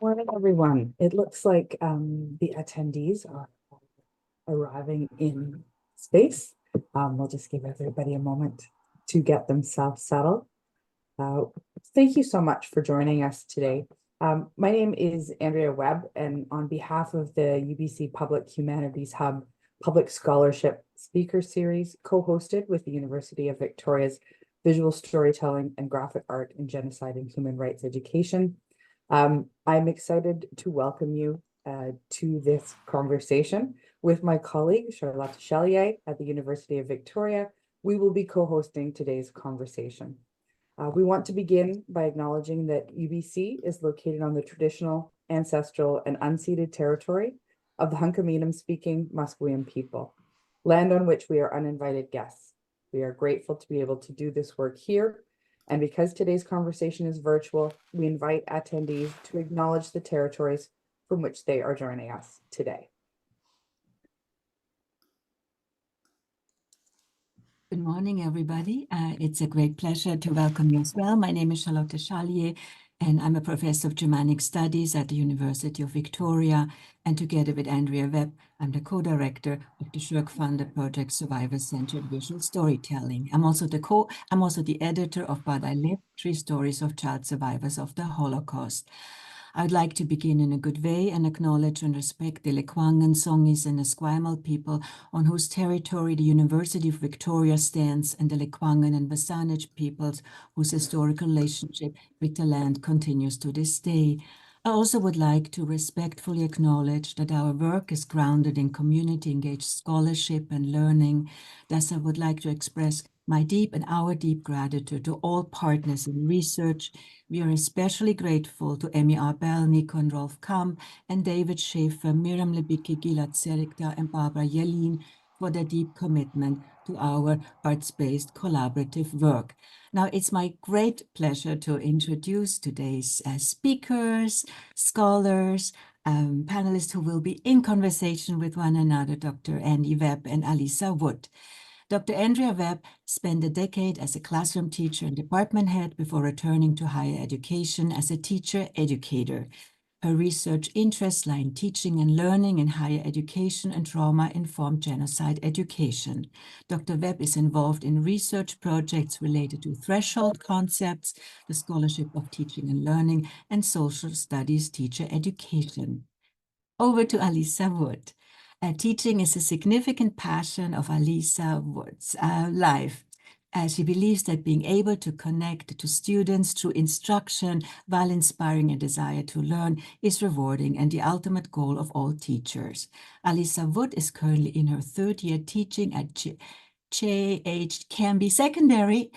Morning, everyone. It looks like the attendees are arriving in space. We'll just give everybody a moment to get themselves settled. Uh, Thank you so much for joining us today. My name is Andrea Webb, and on behalf of the UBC Public Humanities Hub Public Scholarship Speaker Series, co-hosted with the University of Victoria's Visual Storytelling and Graphic Art in Genocide and Human Rights Education, I'm excited to welcome you to this conversation with my colleague, Charlotte Chalier at the University of Victoria. We will be co-hosting today's conversation. We want to begin by acknowledging that UBC is located on the traditional, ancestral, and unceded territory of the Hunkaminam-speaking Musqueam people, land on which we are uninvited guests. We are grateful to be able to do this work here, and because today's conversation is virtual, we invite attendees to acknowledge the territories from which they are joining us today. Good morning, everybody. It's a great pleasure to welcome you as well. My name is Charlotte Chalier, and I'm a professor of Germanic Studies at the University of Victoria. And together with Andrea Webb, I'm the co-director of the SSHRC-funded project Survivor-Centered Visual Storytelling. I'm also the editor of But I Live, 3 Stories of Child Survivors of the Holocaust. I'd like to begin in a good way and acknowledge and respect the Lekwungen, Songhees, and Esquimalt people on whose territory the University of Victoria stands, and the Lekwungen and Wasanich peoples whose historical relationship with the land continues to this day. I also would like to respectfully acknowledge that our work is grounded in community-engaged scholarship and learning. Thus, I would like to express my deep and our deep gratitude to all partners in research. We are especially grateful to Emmy Arbel, Nikon Rolf Kamp, and David Schaefer, Miriam Lebicki, Gilad Serikta, and Barbara Yelin for their deep commitment to our arts-based collaborative work. Now, it's my great pleasure to introduce today's speakers, scholars, panelists who will be in conversation with one another, Dr. Andrea Webb and Alyssa Wood. Dr. Andrea Webb spent a decade as a classroom teacher and department head before returning to higher education as a teacher-educator. Her research interests lie in teaching and learning in higher education and trauma-informed genocide education. Dr. Webb is involved in research projects related to threshold concepts, the scholarship of teaching and learning, and social studies teacher education. Over to Alyssa Wood. Teaching is a significant passion of Alyssa Wood's life. She believes that being able to connect to students through instruction while inspiring a desire to learn is rewarding and the ultimate goal of all teachers. Alyssa Wood is currently in her 3rd year teaching at HJ Canby Secondary,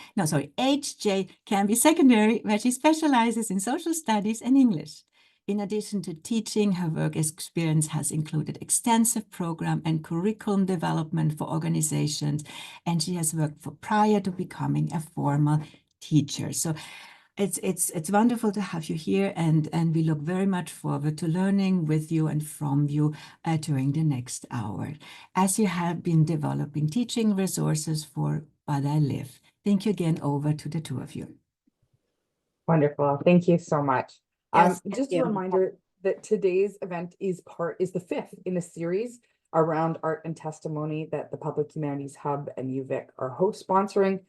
where she specializes in social studies and English. In addition to teaching, her work experience has included extensive program and curriculum development for organizations, and she has worked prior to becoming a formal teacher. So it's wonderful to have you here, and we look very much forward to learning with you and from you during the next hour, as you have been developing teaching resources for But I Live. Thank you again. Over to the 2 of you. Wonderful. Thank you so much. Yes, just a reminder that today's event is the 5th in a series around art and testimony that the Public Humanities Hub and UVic are sponsoring.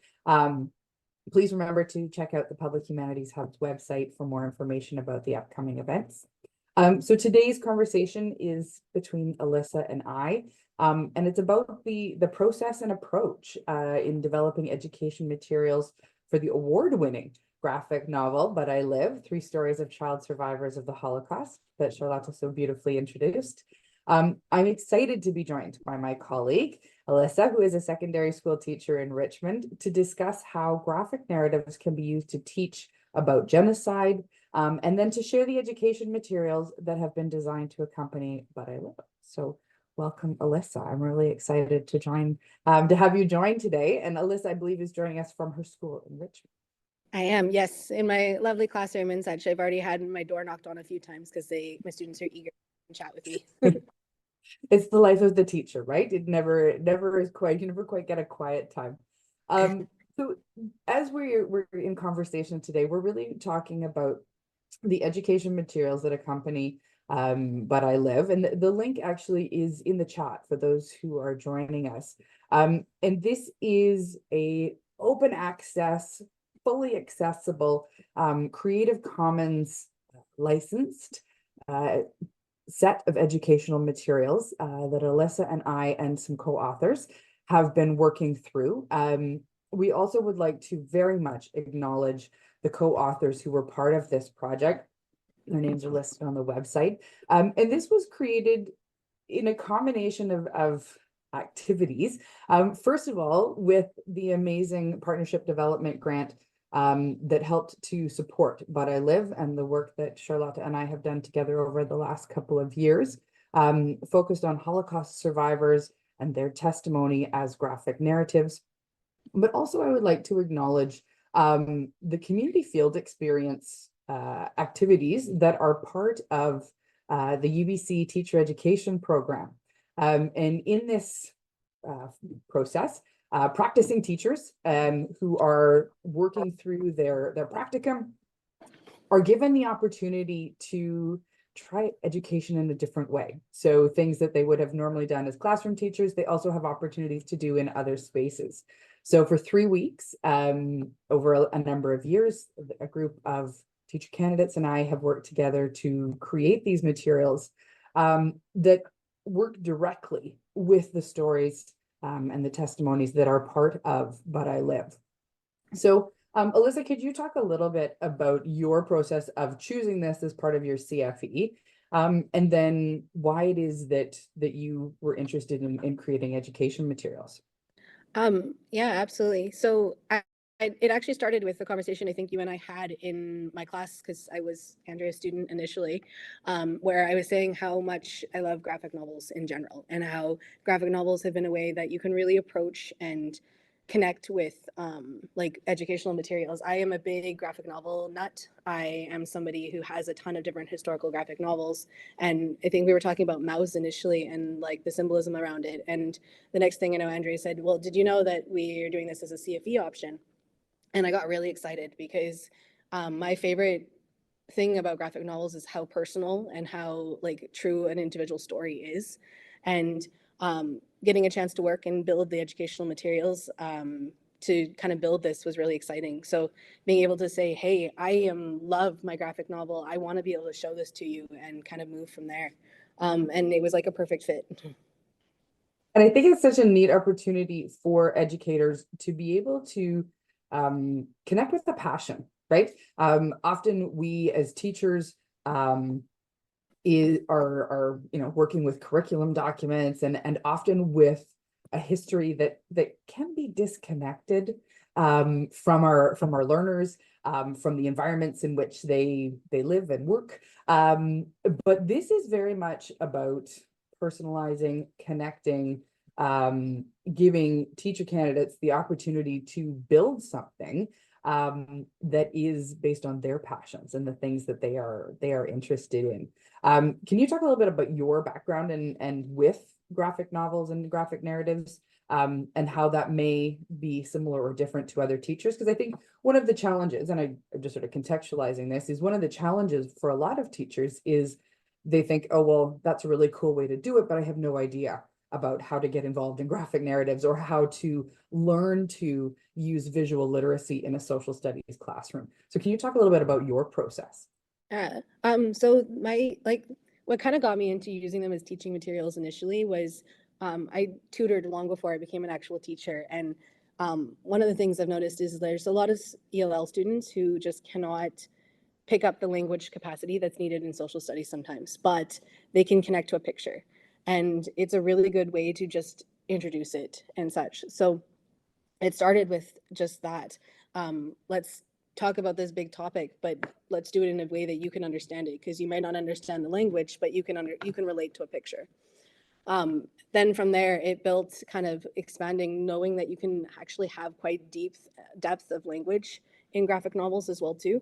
Please remember to check out the Public Humanities Hub's website for more information about the upcoming events. So today's conversation is between Alyssa and I, and it's about the process and approach in developing education materials for the award-winning graphic novel, But I Live, 3 Stories of Child Survivors of the Holocaust, that Charlotte so beautifully introduced. I'm excited to be joined by my colleague, Alyssa, who is a secondary school teacher in Richmond, to discuss how graphic narratives can be used to teach about genocide, and then to share the education materials that have been designed to accompany But I Live. So welcome, Alyssa. I'm really excited to have you join today. And Alyssa, I believe, is joining us from her school in Richmond. I am, yes, in my lovely classroom in such. I've already had my door knocked on a few times because my students are eager to chat with me. It's the life of the teacher, right? It never is quite, you never quite get a quiet time. So as we're in conversation today, we're really talking about the education materials that accompany But I Live. And the link actually is in the chat for those who are joining us. And this is a open access, fully accessible, Creative Commons licensed set of educational materials that Alyssa and I and some co-authors have been working through. We also would like to very much acknowledge the co-authors who were part of this project. Their names are listed on the website. And this was created in a combination of activities. First of all, with the amazing partnership development grant that helped to support But I Live and the work that Charlotte and I have done together over the last couple of years, focused on Holocaust survivors and their testimony as graphic narratives. But also I would like to acknowledge the community field experience activities that are part of the UBC teacher education program. And in this process, practicing teachers who are working through their practicum are given the opportunity to try education in a different way. So things that they would have normally done as classroom teachers, they also have opportunities to do in other spaces. So for 3 weeks, over a number of years, a group of teacher candidates and I have worked together to create these materials that work directly with the stories and the testimonies that are part of But I Live. So Alyssa, could you talk a little bit about your process of choosing this as part of your CFE, and then why it is that you were interested in creating education materials? Yeah, absolutely. So it actually started with the conversation I think you and I had in my class, because I was Andrea's student initially, where I was saying how much I love graphic novels in general, and how graphic novels have been a way that you can really approach and connect with like educational materials. I am a big graphic novel nut. I am somebody who has a ton of different historical graphic novels. And I think we were talking about Mouse initially and like the symbolism around it. And the next thing you know, Andrea said, well, did you know that we're doing this as a CFE option? And I got really excited because my favorite thing about graphic novels is how personal and how like true an individual story is. And getting a chance to work and build the educational materials to kind of build this was really exciting. So being able to say, hey, I love my graphic novel. I want to be able to show this to you and kind of move from there. And it was like a perfect fit. And I think it's such a neat opportunity for educators to be able to connect with the passion, right? Often we as teachers are working with curriculum documents and often with a history that can be disconnected from our learners, from the environments in which they live and work. But this is very much about personalizing, connecting, giving teacher candidates the opportunity to build something that is based on their passions and the things that they are interested in. Can you talk a little bit about your background and with graphic novels and graphic narratives, and how that may be similar or different to other teachers? Because I think one of the challenges, and I'm just sort of contextualizing this, is one of the challenges for a lot of teachers is they think, oh, well, that's a really cool way to do it, but I have no idea about how to get involved in graphic narratives or how to learn to use visual literacy in a social studies classroom. So can you talk a little bit about your process? Yeah. So what kind of got me into using them as teaching materials initially was I tutored long before I became an actual teacher. And one of the things I've noticed is there's a lot of ELL students who just cannot pick up the language capacity that's needed in social studies sometimes, but they can connect to a picture. And it's a really good way to just introduce it and such. So it started with just that. Let's talk about this big topic, but let's do it in a way that you can understand it, because you might not understand the language, but you can relate to a picture. Then from there, it built kind of expanding, knowing that you can actually have quite deep depth of language in graphic novels as well too,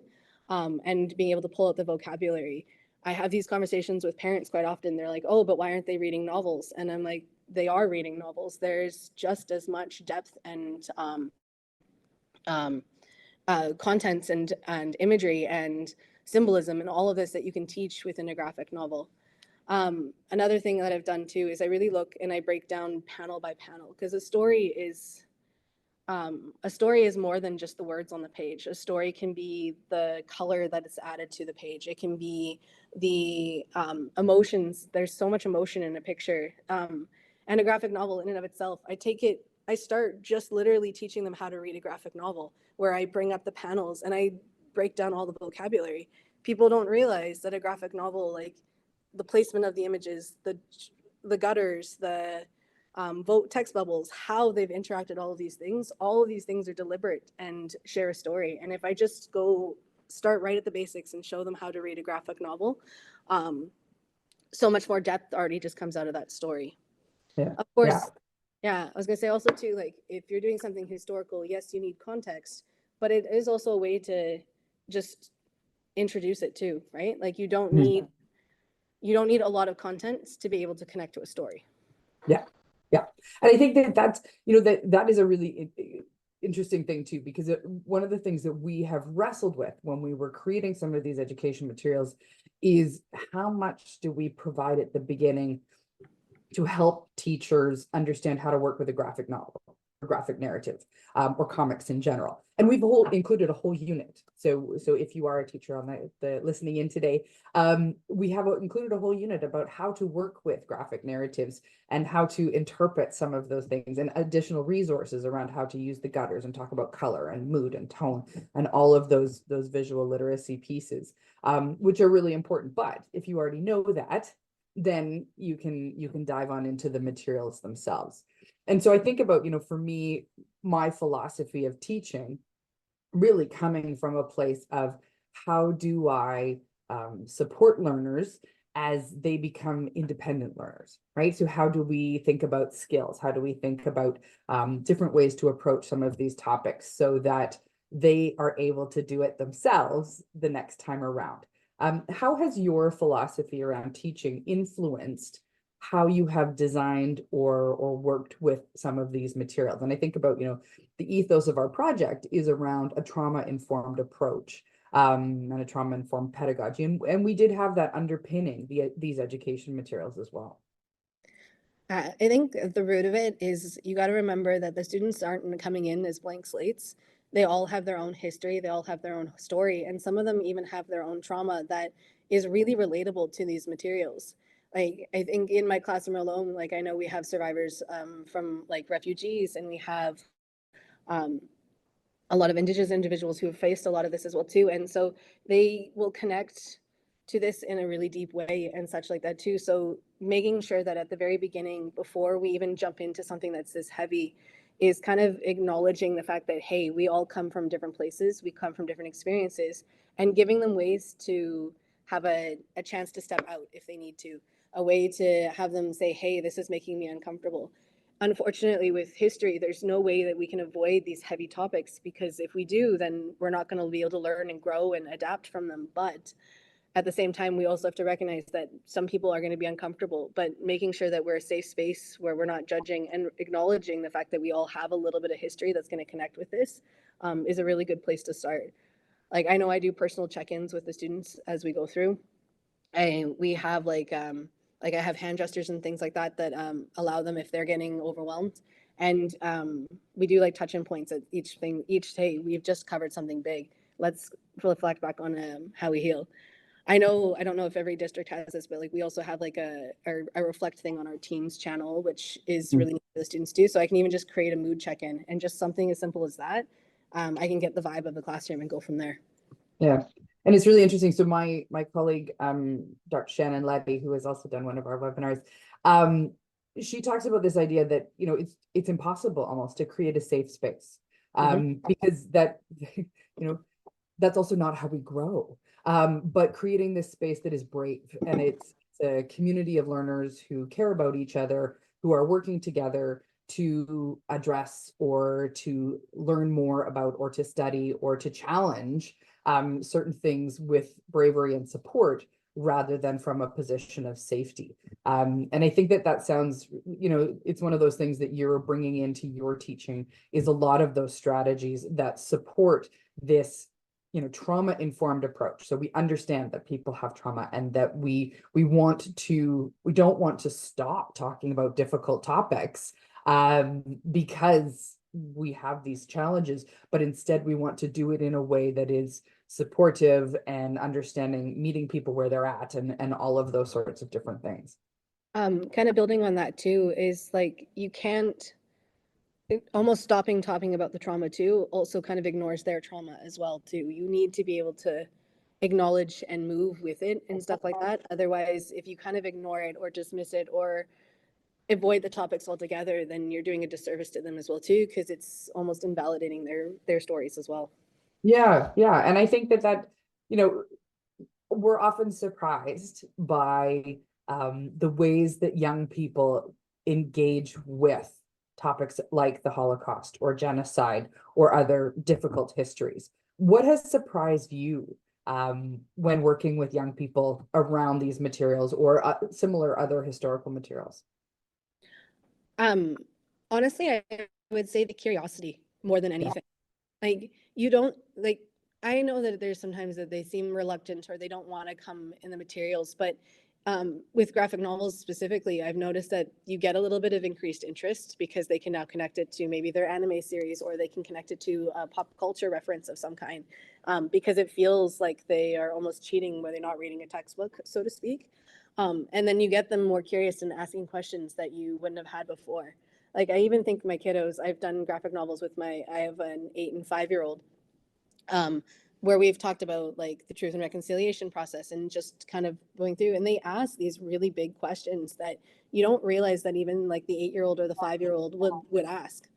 and being able to pull out the vocabulary. I have these conversations with parents quite often. They're like, oh, but why aren't they reading novels? And I'm like, they are reading novels. There's just as much depth and contents and imagery and symbolism and all of this that you can teach within a graphic novel. Another thing that I've done too is I really look and I break down panel by panel, because a story is more than just the words on the page. A story can be the color that is added to the page. It can be the emotions. There's so much emotion in a picture. And a graphic novel in and of itself, I start just literally teaching them how to read a graphic novel, where I bring up the panels and I break down all the vocabulary. People don't realize that a graphic novel, like the placement of the images, the gutters, the vote text bubbles, how they've interacted, all of these things are deliberate and share a story. And if I just go start right at the basics and show them how to read a graphic novel, so much more depth already just comes out of that story. Yeah. Of course. Yeah, I was gonna say also too, like if you're doing something historical, yes, you need context, but it is also a way to just introduce it too, right? Like you don't need a lot of content to be able to connect to a story. Yeah. Yeah. And I think that's, that is a really interesting thing too, because one of the things that we have wrestled with when we were creating some of these education materials is how much do we provide at the beginning to help teachers understand how to work with a graphic novel or graphic narrative, or comics in general. And we've included a whole unit. So if you are a teacher on the listening in today, we have included a whole unit about how to work with graphic narratives and how to interpret some of those things, and additional resources around how to use the gutters and talk about color and mood and tone and all of those visual literacy pieces, which are really important. But if you already know that, then you can dive on into the materials themselves. And so I think about, for me, my philosophy of teaching really coming from a place of how do I support learners as they become independent learners, right? So how do we think about skills? How do we think about different ways to approach some of these topics so that they are able to do it themselves the next time around? How has your philosophy around teaching influenced how you have designed or worked with some of these materials? And I think about, the ethos of our project is around a trauma-informed approach, and a trauma-informed pedagogy. And we did have that underpinning these education materials as well. I think the root of it is you got to remember that the students aren't coming in as blank slates. They all have their own history, they all have their own story, and some of them even have their own trauma that is really relatable to these materials. Like I think in my classroom alone, like I know we have survivors from like refugees, and we have a lot of Indigenous individuals who have faced a lot of this as well too. And so they will connect to this in a really deep way and such like that too. So making sure that at the very beginning, before we even jump into something that's this heavy, is kind of acknowledging the fact that, hey, we all come from different places, we come from different experiences, and giving them ways to have a chance to step out if they need to, a way to have them say, hey, this is making me uncomfortable. Unfortunately, with history, there's no way that we can avoid these heavy topics, because if we do, then we're not going to be able to learn and grow and adapt from them. But at the same time, we also have to recognize that some people are going to be uncomfortable, but making sure that we're a safe space where we're not judging and acknowledging the fact that we all have a little bit of history that's going to connect with this is a really good place to start. Like I know I do personal check-ins with the students as we go through, and we have like I have hand gestures and things like that that allow them if they're getting overwhelmed. And we do like touch-in points at each thing. Each day we've just covered something big. Let's reflect back on how we heal. I don't know if every district has this, but like we also have like a reflect thing on our Teams channel, which is really neat for the students too. So I can even just create a mood check-in, and just something as simple as that, I can get the vibe of the classroom and go from there. Yeah. And it's really interesting. So my colleague, Dr. Shannon Levy, who has also done one of our webinars, she talks about this idea that, it's impossible almost to create a safe space, because that, that's also not how we grow. But creating this space that is brave, and it's a community of learners who care about each other, who are working together to address or to learn more about or to study or to challenge certain things with bravery and support, rather than from a position of safety. And I think that sounds, it's one of those things that you're bringing into your teaching, is a lot of those strategies that support this trauma-informed approach. So we understand that people have trauma, and that we don't want to stop talking about difficult topics because we have these challenges, but instead we want to do it in a way that is supportive and understanding, meeting people where they're at, and all of those sorts of different things. Kind of building on that too is like, you can't, almost stopping talking about the trauma too also kind of ignores their trauma as well too. You need to be able to acknowledge and move with it and stuff like that. Otherwise, if you kind of ignore it or dismiss it or avoid the topics altogether, then you're doing a disservice to them as well too, because it's almost invalidating their stories as well. Yeah, and I think that we're often surprised by the ways that young people engage with topics like the Holocaust or genocide or other difficult histories. What has surprised you when working with young people around these materials or similar other historical materials? Honestly, I would say the curiosity more than anything. Like, you don't like, I know that there's sometimes that they seem reluctant or they don't want to come in the materials, but with graphic novels specifically, I've noticed that you get a little bit of increased interest because they can now connect it to maybe their anime series, or they can connect it to a pop culture reference of some kind, because it feels like they are almost cheating when they're not reading a textbook, so to speak. And then you get them more curious and asking questions that you wouldn't have had before. Like, I even think my kiddos, I've done graphic novels with I have an 8 and 5-year-old, where we've talked about like the truth and reconciliation process and just kind of going through, and they ask these really big questions that you don't realize that even like the 8-year-old or the 5-year-old would ask.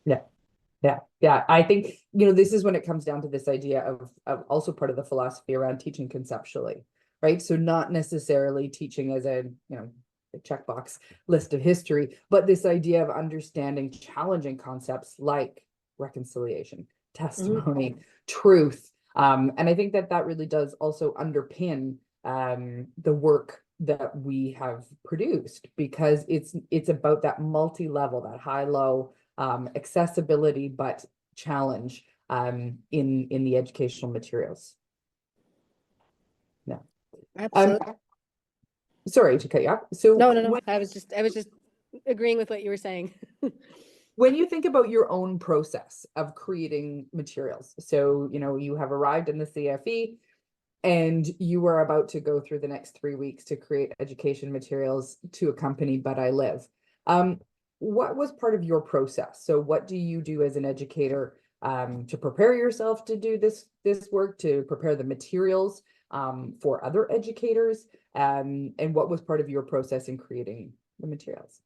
Yeah. I think, this is when it comes down to this idea of also part of the philosophy around teaching conceptually, right? So not necessarily teaching as a checkbox list of history, but this idea of understanding challenging concepts like reconciliation, testimony, truth. And I think that really does also underpin the work that we have produced, because it's about that multi-level, that high-low accessibility, but challenge in the educational materials. Yeah. Absolutely. Sorry to cut you off. So No. I was just agreeing with what you were saying. When you think about your own process of creating materials, so you have arrived in the CFE and you are about to go through the next 3 weeks to create education materials to accompany But I Live. What was part of your process? So what do you do as an educator to prepare yourself to do this work, to prepare the materials for other educators? And what was part of your process in creating the materials?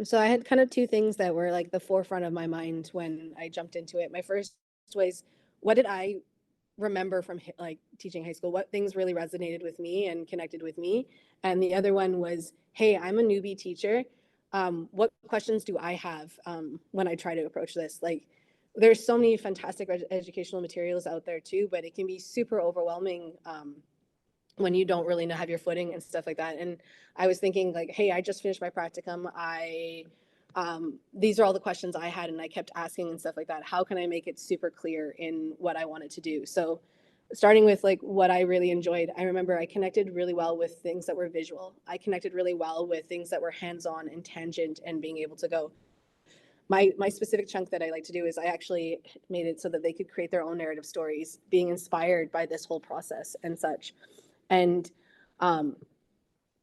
So I had kind of two things that were like the forefront of my mind when I jumped into it. My first was, what did I remember from like teaching high school? What things really resonated with me and connected with me? And the other one was, hey, I'm a newbie teacher. What questions do I have when I try to approach this? Like, there's so many fantastic educational materials out there too, but it can be super overwhelming when you don't really have your footing and stuff like that. And I was thinking like, hey, I just finished my practicum. These are all the questions I had, and I kept asking and stuff like that. How can I make it super clear in what I wanted to do? So starting with like what I really enjoyed, I remember I connected really well with things that were visual. I connected really well with things that were hands-on and tangent and being able to go. My specific chunk that I like to do is I actually made it so that they could create their own narrative stories, being inspired by this whole process and such. And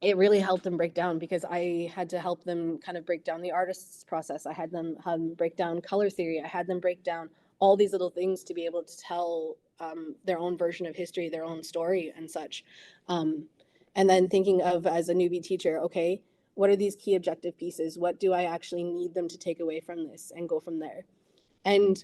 it really helped them break down, because I had to help them kind of break down the artist's process. I had them break down color theory. I had them break down all these little things to be able to tell their own version of history, their own story and such. And then thinking of, as a newbie teacher, okay, what are these key objective pieces? What do I actually need them to take away from this, and go from there? And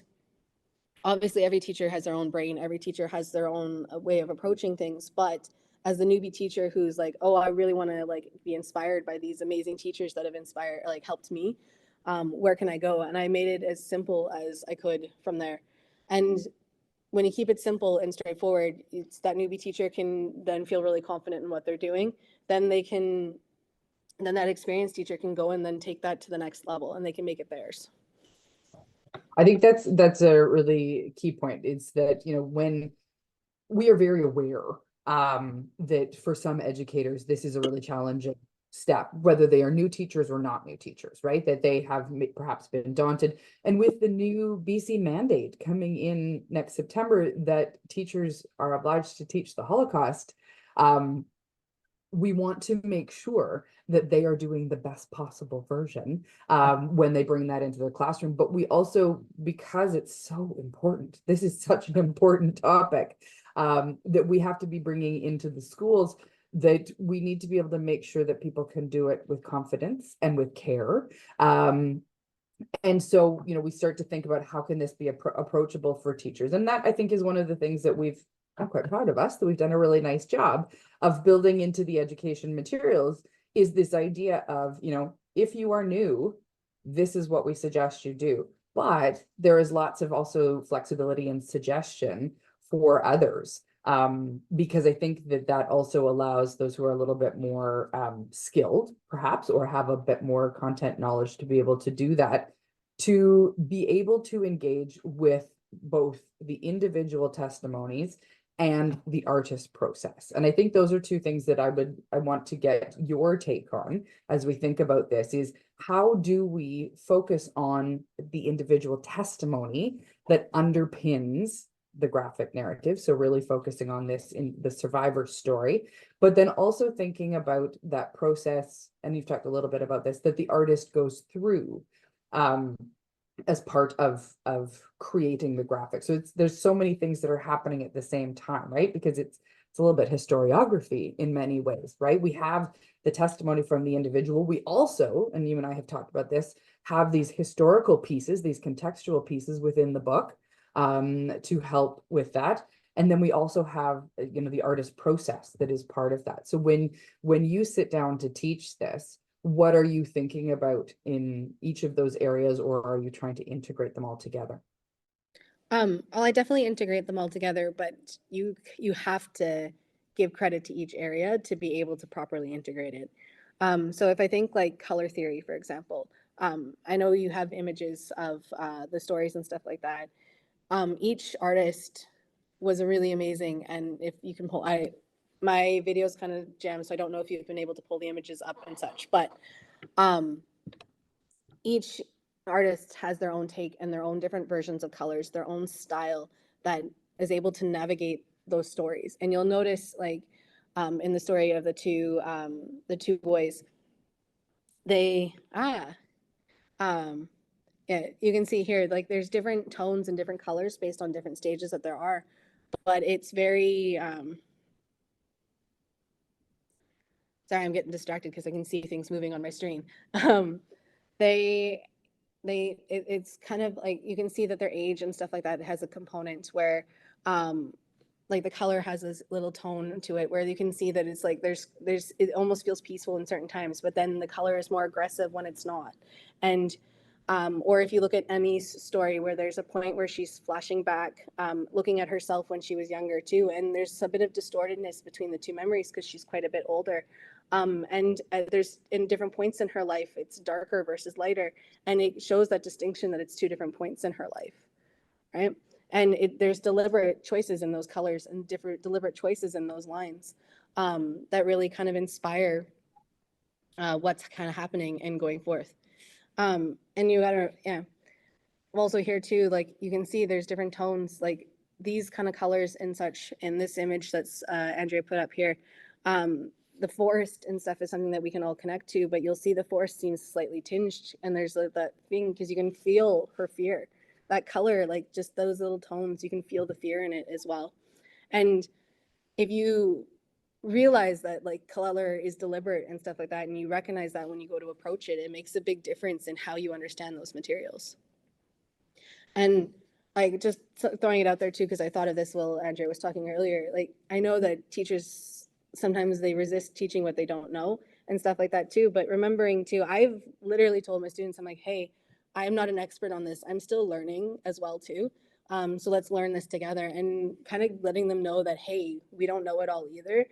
obviously every teacher has their own brain. Every teacher has their own way of approaching things. But as the newbie teacher who's like, oh, I really want to like be inspired by these amazing teachers that have inspired, like helped me, where can I go? And I made it as simple as I could from there. And when you keep it simple and straightforward, it's that newbie teacher can then feel really confident in what they're doing. Then that experienced teacher can go and then take that to the next level, and they can make it theirs. I think that's a really key point. It's that, when we are very aware that for some educators, this is a really challenging step, whether they are new teachers or not new teachers, right? That they have perhaps been daunted. And with the new BC mandate coming in next September, that teachers are obliged to teach the Holocaust, we want to make sure that they are doing the best possible version when they bring that into their classroom. But we also, because it's so important, this is such an important topic that we have to be bringing into the schools, that we need to be able to make sure that people can do it with confidence and with care. And so, you know, we start to think about how can this be approachable for teachers. And that, I think, is one of the things that I'm quite proud of us, that we've done a really nice job of building into the education materials, is this idea of, you know, if you are new, this is what we suggest you do. But there is lots of also flexibility and suggestion for others. Because I think that that also allows those who are a little bit more skilled, perhaps, or have a bit more content knowledge to be able to do that, to be able to engage with both the individual testimonies and the artist process. And I think those are two things that I want to get your take on as we think about this, is how do we focus on the individual testimony that underpins the graphic narrative, so really focusing on this in the survivor story, but then also thinking about that process, and you've talked a little bit about this, that the artist goes through as part of creating the graphic. So there's so many things that are happening at the same time, right? Because it's a little bit historiography in many ways, right? We have the testimony from the individual. We also, and you and I have talked about this, have these historical pieces, these contextual pieces within the book to help with that. And then we also have, you know, the artist process that is part of that. So when you sit down to teach this, what are you thinking about in each of those areas, or are you trying to integrate them all together? Well, I definitely integrate them all together, but you have to give credit to each area to be able to properly integrate it. So if I think like color theory, for example, I know you have images of the stories and stuff like that. Each artist was a really amazing, and if you can pull, my video's kind of jammed, so I don't know if you've been able to pull the images up and such, but each artist has their own take and their own different versions of colors, their own style that is able to navigate those stories. And you'll notice, like, in the story of the two boys, they yeah, you can see here, like, there's different tones and different colors based on different stages that there are, but it's very sorry, I'm getting distracted because I can see things moving on my screen. They it's kind of like you can see that their age and stuff like that has a component where like the color has this little tone to it where you can see that it's like there's it almost feels peaceful in certain times, but then the color is more aggressive when it's not. And or if you look at Emmy's story, where there's a point where she's flashing back, looking at herself when she was younger too, and there's a bit of distortedness between the two memories because she's quite a bit older. And there's in different points in her life, it's darker versus lighter, and it shows that distinction that it's two different points in her life, right? And there's deliberate choices in those colors and different deliberate choices in those lines that really kind of inspire what's kind of happening and going forth. And you gotta, yeah. Also here too, like you can see there's different tones, like these kind of colors and such in this image that's Andrea put up here. The forest and stuff is something that we can all connect to, but you'll see the forest seems slightly tinged, and there's that thing because you can feel her fear. That color, like just those little tones, you can feel the fear in it as well. And if you realize that like color is deliberate and stuff like that, and you recognize that when you go to approach it, it makes a big difference in how you understand those materials. And like just throwing it out there too, because I thought of this while Andrea was talking earlier, like I know that teachers sometimes they resist teaching what they don't know and stuff like that too, but remembering too, I've literally told my students, I'm like, hey, I'm not an expert on this, I'm still learning as well too, so let's learn this together, and kind of letting them know that, hey, we don't know it all either.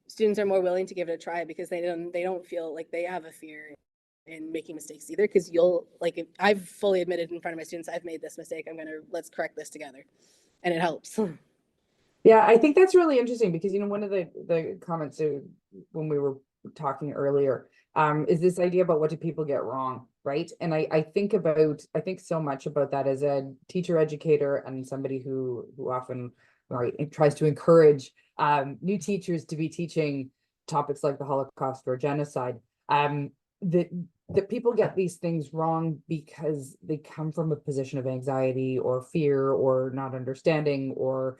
Students are more willing to give it a try because they don't feel like they have a fear in making mistakes either, because you'll like if I've fully admitted in front of my students I've made this mistake, let's correct this together, and it helps. Yeah, I think that's really interesting because, one of the comments when we were talking earlier, is this idea about what do people get wrong, right? And I think so much about that as a teacher educator and somebody who often, right, tries to encourage new teachers to be teaching topics like the Holocaust or genocide. That people get these things wrong because they come from a position of anxiety or fear or not understanding or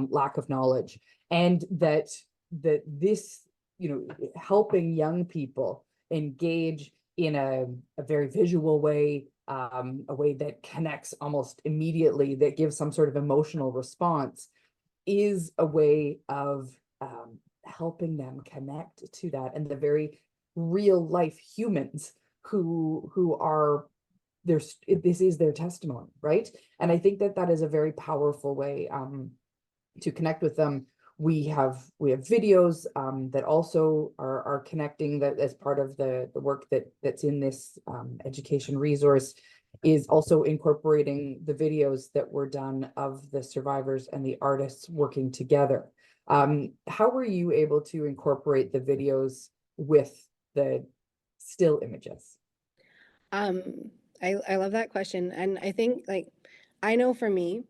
lack of knowledge, and that this, helping young people engage in a very visual way, a way that connects almost immediately, that gives some sort of emotional response, is a way of helping them connect to that and the very real life humans who are this is their testimony, right? And I think that is a very powerful way to connect with them. We have videos that also are connecting, that as part of the work that's in this education resource, is also incorporating the videos that were done of the survivors and the artists working together. How were you able to incorporate the videos with the still images? Um, I love that question. And I think, I know for me,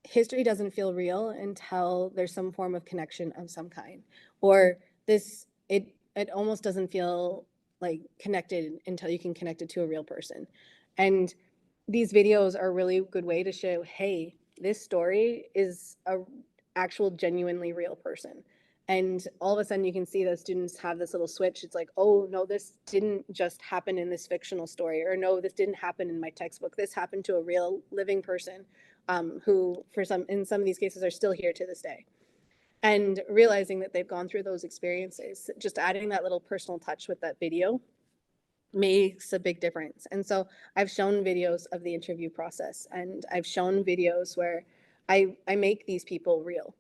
history doesn't feel real until there's some form of connection of some kind, or it almost doesn't feel like connected until you can connect it to a real person. And these videos are a really good way to show, hey, this story is a actual genuinely real person. And all of a sudden you can see that students have this little switch. It's like, oh no, this didn't just happen in this fictional story, or no, this didn't happen in my textbook. This happened to a real living person, who in some of these cases are still here to this day. And realizing that they've gone through those experiences, just adding that little personal touch with that video makes a big difference. And so I've shown videos of the interview process, and I've shown videos where I make these people real.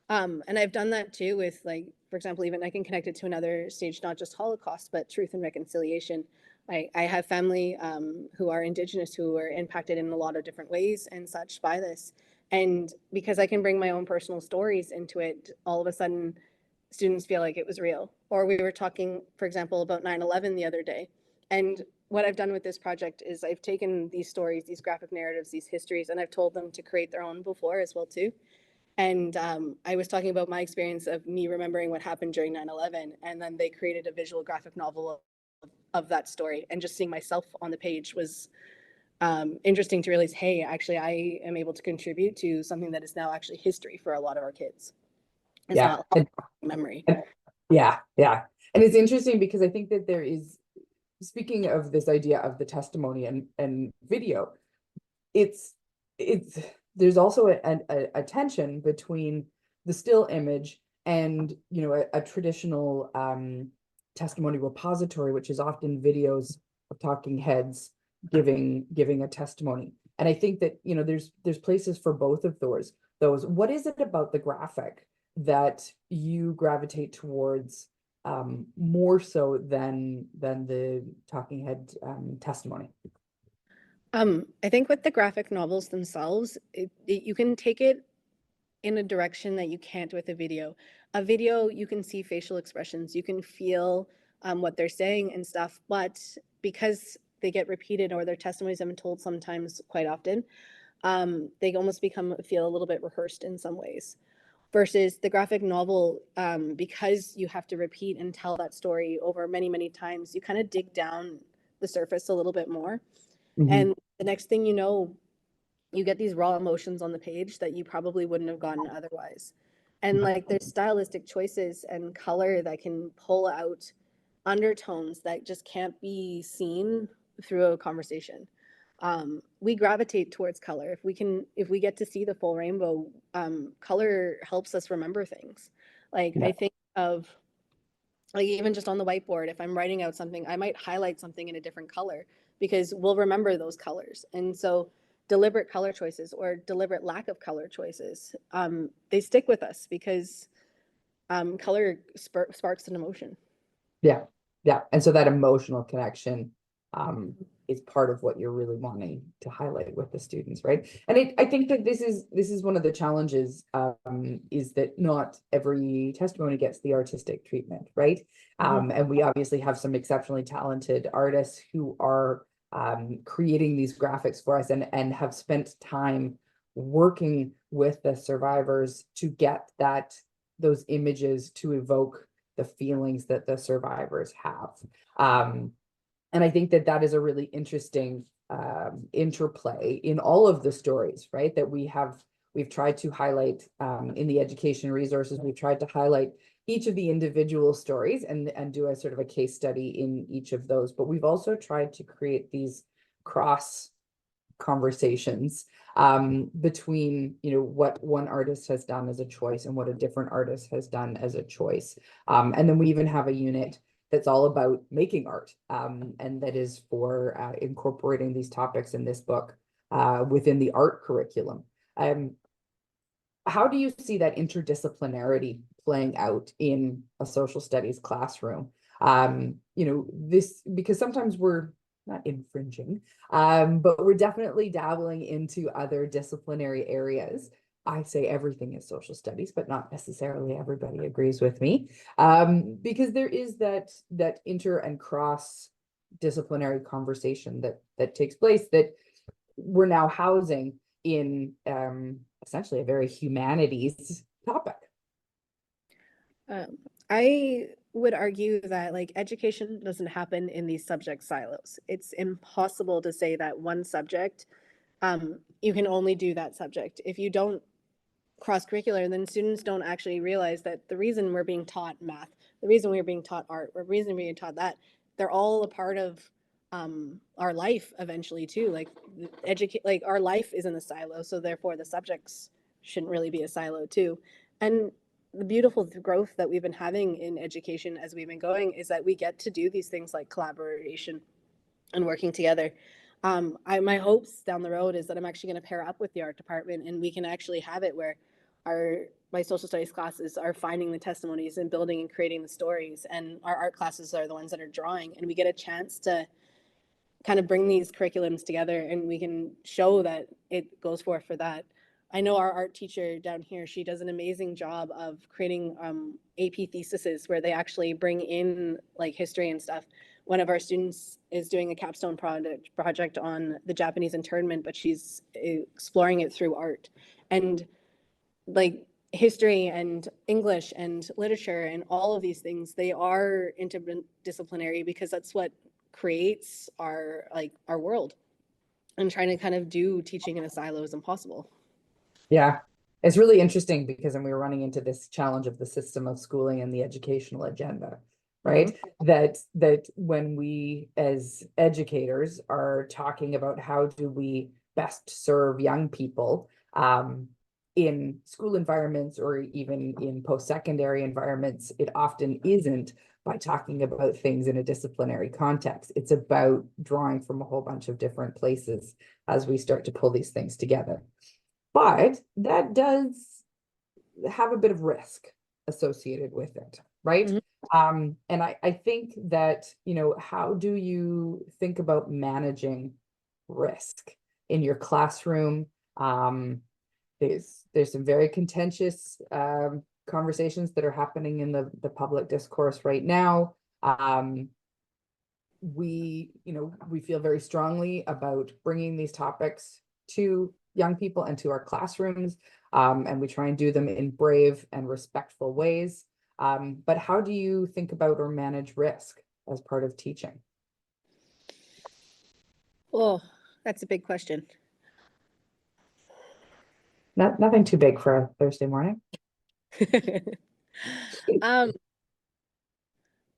And I've done that too with, like, for example, even I can connect it to another stage, not just Holocaust, but truth and reconciliation. I have family who are Indigenous, who are impacted in a lot of different ways and such by this. And because I can bring my own personal stories into it, all of a sudden students feel like it was real. Or we were talking, for example, about 9/11 the other day. And what I've done with this project is I've taken these stories, these graphic narratives, these histories, and I've told them to create their own before as well too. And I was talking about my experience of me remembering what happened during 9/11, and then they created a visual graphic novel of that story. And just seeing myself on the page was interesting to realize, hey, actually, I am able to contribute to something that is now actually history for a lot of our kids. It's Yeah. not memory. Yeah, yeah. And it's interesting because I think that there is, speaking of this idea of the testimony and video, it's there's also a tension between the still image and a traditional testimony repository, which is often videos of talking heads giving a testimony. And I think that there's places for both of those. What is it about the graphic that you gravitate towards more so than the talking head testimony? I think with the graphic novels themselves, you can take it in a direction that you can't with a video. A video, you can see facial expressions, you can feel what they're saying and stuff, but because they get repeated or their testimonies have been told sometimes quite often, they almost feel a little bit rehearsed in some ways. Versus the graphic novel, because you have to repeat and tell that story over many, many times, you kind of dig down the surface a little bit more. Mm-hmm. And the next thing you know, you get these raw emotions on the page that you probably wouldn't have gotten otherwise. And like there's stylistic choices and color that can pull out undertones that just can't be seen through a conversation. We gravitate towards color. If we get to see the full rainbow, color helps us remember things. Like I think of, like, even just on the whiteboard, if I'm writing out something, I might highlight something in a different color because we'll remember those colors. And so deliberate color choices or deliberate lack of color choices, they stick with us because color sparks an emotion. Yeah, yeah. And so that emotional connection is part of what you're really wanting to highlight with the students, right? And I think that this is one of the challenges, is that not every testimony gets the artistic treatment, right? And we obviously have some exceptionally talented artists who are creating these graphics for us and have spent time working with the survivors to get those images to evoke the feelings that the survivors have. And I think that is a really interesting interplay in all of the stories, right? That we've tried to highlight in the education resources. We've tried to highlight each of the individual stories and do a sort of a case study in each of those. But we've also tried to create these cross conversations between, what one artist has done as a choice and what a different artist has done as a choice. And then we even have a unit that's all about making art, and that is for incorporating these topics in this book within the art curriculum. How do you see that interdisciplinarity playing out in a social studies classroom? Because sometimes we're not infringing, but we're definitely dabbling into other disciplinary areas. I say everything is social studies, but not necessarily everybody agrees with me, because there is that inter and cross disciplinary conversation that takes place that we're now housing in essentially a very humanities topic. I would argue that education doesn't happen in these subject silos. It's impossible to say that one subject, you can only do that subject. If you don't cross-curricular, then students don't actually realize that the reason we're being taught math, the reason we're being taught art, the reason we're being taught that, they're all a part of our life eventually too. Our life is in a silo, so therefore the subjects shouldn't really be a silo too. And the beautiful growth that we've been having in education as we've been going is that we get to do these things like collaboration and working together. My hopes down the road is that I'm actually going to pair up with the art department and we can actually have it where my social studies classes are finding the testimonies and building and creating the stories, and our art classes are the ones that are drawing, and we get a chance to kind of bring these curriculums together and we can show that it goes for that. I know our art teacher down here, she does an amazing job of creating AP theses where they actually bring in history and stuff. One of our students is doing a capstone project on the Japanese internment, but she's exploring it through art. And history and English and literature and all of these things, they are interdisciplinary because that's what creates our world. And trying to kind of do teaching in a silo is impossible. Yeah, it's really interesting because we were running into this challenge of the system of schooling and the educational agenda, right? That when we as educators are talking about how do we best serve young people in school environments or even in post-secondary environments, it often isn't by talking about things in a disciplinary context. It's about drawing from a whole bunch of different places as we start to pull these things together. But that does have a bit of risk associated with it, right? And I think that, how do you think about managing risk in your classroom? There's some very contentious conversations that are happening in the public discourse right now. We feel very strongly about bringing these topics to young people and to our classrooms, and we try and do them in brave and respectful ways. But how do you think about or manage risk as part of teaching? Oh, that's a big question. Nothing too big for a Thursday morning.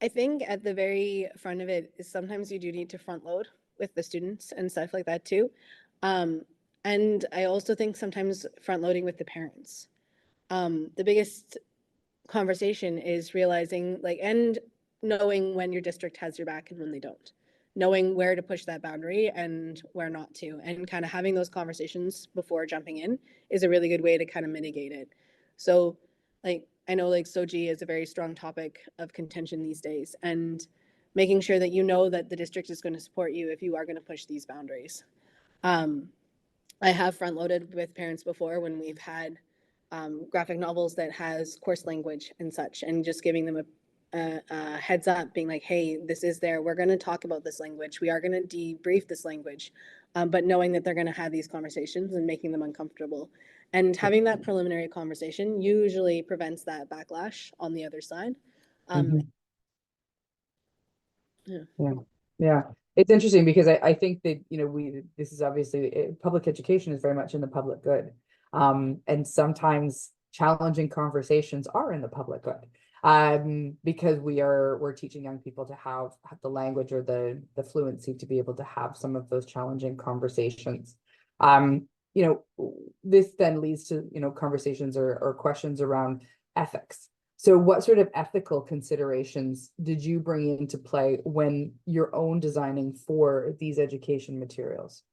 I think at the very front of it is sometimes you do need to front load with the students and stuff like that too. And I also think sometimes front loading with the parents. The biggest conversation is realizing and knowing when your district has your back and when they don't. Knowing where to push that boundary and where not to, and kind of having those conversations before jumping in is a really good way to kind of mitigate it. So I know SOGI is a very strong topic of contention these days, and making sure that you know that the district is going to support you if you are going to push these boundaries. I have front loaded with parents before when we've had graphic novels that has coarse language and such, and just giving them a heads up, being like, hey, this is there. We're going to talk about this language. We are going to debrief this language, but knowing that they're going to have these conversations and making them uncomfortable. And having that preliminary conversation usually prevents that backlash on the other side. Yeah. It's interesting because I think that, this is obviously, public education is very much in the public good. And sometimes challenging conversations are in the public good. Because we're teaching young people to have the language or the fluency to be able to have some of those challenging conversations. This then leads to, conversations or questions around ethics. So what sort of ethical considerations did you bring into play when you're own designing for these education materials?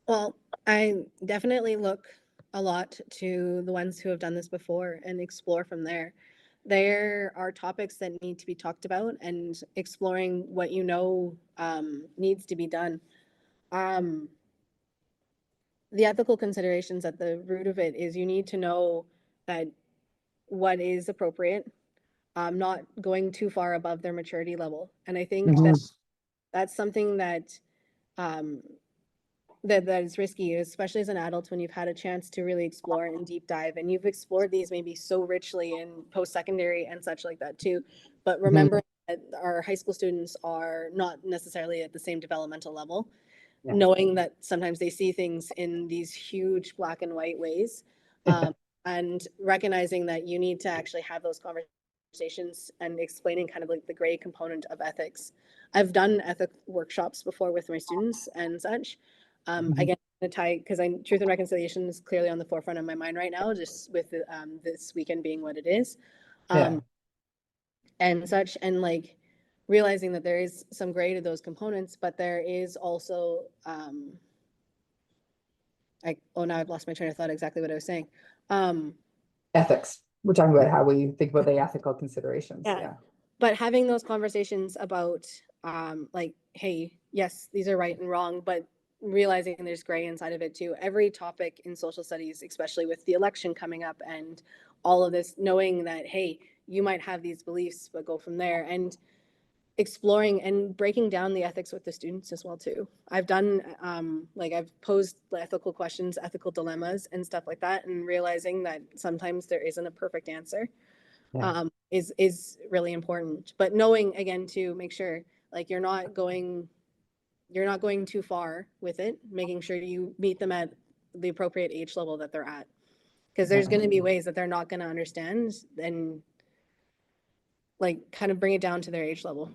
Well, I definitely look a lot to the ones who have done this before and explore from there. There are topics that need to be talked about, and exploring what needs to be done. The ethical considerations at the root of it is you need to know that what is appropriate, not going too far above their maturity level. And I think that's something that that is risky, especially as an adult, when you've had a chance to really explore and deep dive, and you've explored these maybe so richly in post-secondary and such like that too. But remember that our high school students are not necessarily at the same developmental level, knowing that sometimes they see things in these huge black and white ways, and recognizing that you need to actually have those conversations and explaining kind of like the gray component of ethics. I've done ethic workshops before with my students and such. Again, because truth and reconciliation is clearly on the forefront of my mind right now, just with this weekend being what it is, and such, and like realizing that there is some gray to those components, but there is also now I've lost my train of thought, exactly what I was saying. Ethics. We're talking about how we think about the ethical considerations. But having those conversations about like, hey, yes, these are right and wrong, but realizing there's gray inside of it too. Every topic in social studies, especially with the election coming up and all of this, knowing that, hey, you might have these beliefs, but go from there, and exploring and breaking down the ethics with the students as well too. I've done I've posed ethical questions, ethical dilemmas and stuff like that, and realizing that sometimes there isn't a perfect answer is really important. But knowing, again, to make sure like you're not going too far with it, making sure you meet them at the appropriate age level that they're at, because there's going to be ways that they're not going to understand, and like kind of bring it down to their age level.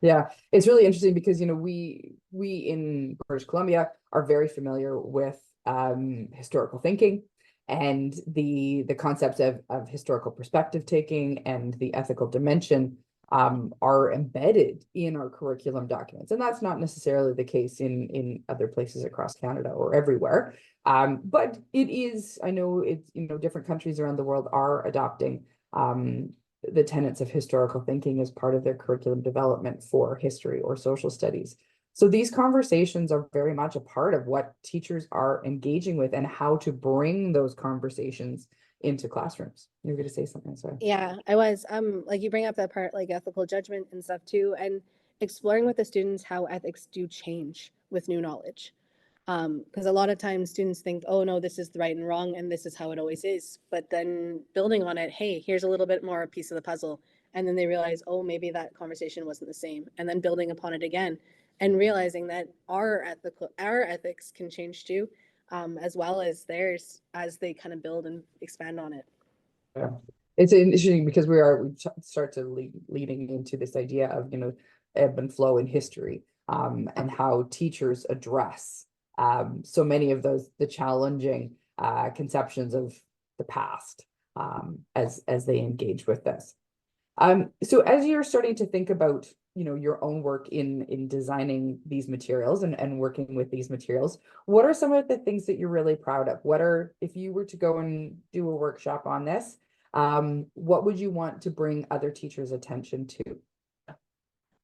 Yeah, it's really interesting because, we in British Columbia are very familiar with historical thinking and the concepts of historical perspective taking and the ethical dimension are embedded in our curriculum documents. And that's not necessarily the case in other places across Canada or everywhere. But it is, I know it's, different countries around the world are adopting the tenets of historical thinking as part of their curriculum development for history or social studies. So these conversations are very much a part of what teachers are engaging with and how to bring those conversations into classrooms. You were going to say something, sorry. Yeah, I was. Like you bring up that part, like ethical judgment and stuff too, and exploring with the students how ethics do change with new knowledge. Because a lot of times students think, oh no, this is the right and wrong, and this is how it always is. But then building on it, hey, here's a little bit more piece of the puzzle. And then they realize, oh, maybe that conversation wasn't the same. And then building upon it again and realizing that our ethics can change too, as well as theirs, as they kind of build and expand on it. Yeah, it's interesting because we start to leading into this idea of, ebb and flow in history, and how teachers address so many of the challenging conceptions of the past as they engage with this. So as you're starting to think about, your own work in designing these materials and working with these materials, what are some of the things that you're really proud of? If you were to go and do a workshop on this, what would you want to bring other teachers' attention to?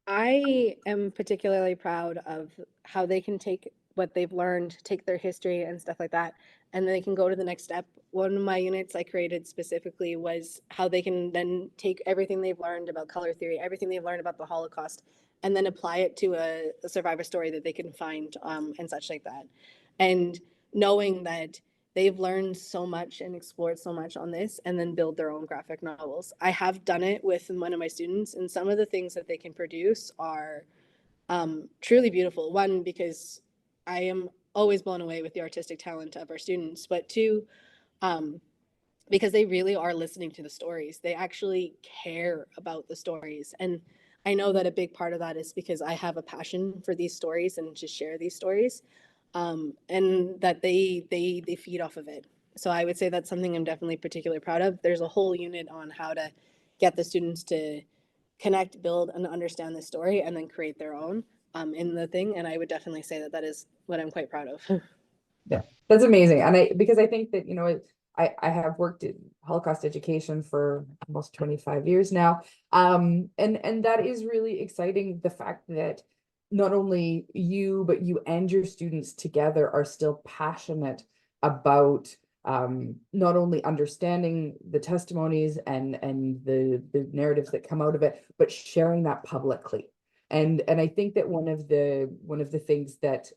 I am particularly proud of how they can take what they've learned, take their history and stuff like that, and they can go to the next step. One of my units I created specifically was how they can then take everything they've learned about color theory, everything they've learned about the Holocaust, and then apply it to a survivor story that they can find, and such like that. And knowing that they've learned so much and explored so much on this and then build their own graphic novels. I have done it with one of my students, and some of the things that they can produce are truly beautiful. One, because I am always blown away with the artistic talent of our students, but two, um, because they really are listening to the stories. They actually care about the stories. And I know that a big part of that is because I have a passion for these stories and to share these stories, and that they feed off of it. So I would say that's something I'm definitely particularly proud of. There's a whole unit on how to get the students to connect, build, and understand the story, and then create their own in the thing. And I would definitely say that that is what I'm quite proud of. Yeah, that's amazing. And because I think that, I have worked in Holocaust education for almost 25 years now. And that is really exciting. The fact that not only you, but you and your students together are still passionate about not only understanding the testimonies and the narratives that come out of it, but sharing that publicly. And I think that one of the things that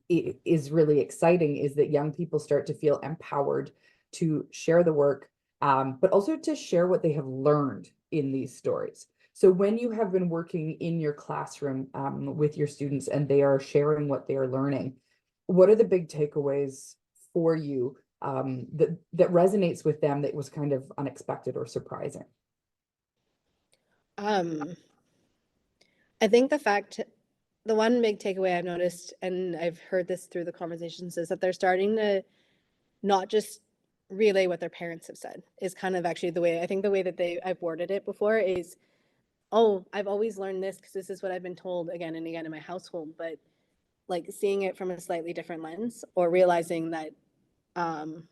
is really exciting is that young people start to feel empowered to share the work, but also to share what they have learned in these stories. So when you have been working in your classroom with your students and they are sharing what they are learning, what are the big takeaways for you that resonates with them that was kind of unexpected or surprising? Um, I think the one big takeaway I've noticed, and I've heard this through the conversations, is that they're starting to not just relay what their parents have said. Is kind of actually the way that I've worded it before is, oh, I've always learned this because this is what I've been told again and again in my household, but like seeing it from a slightly different lens, or realizing that um,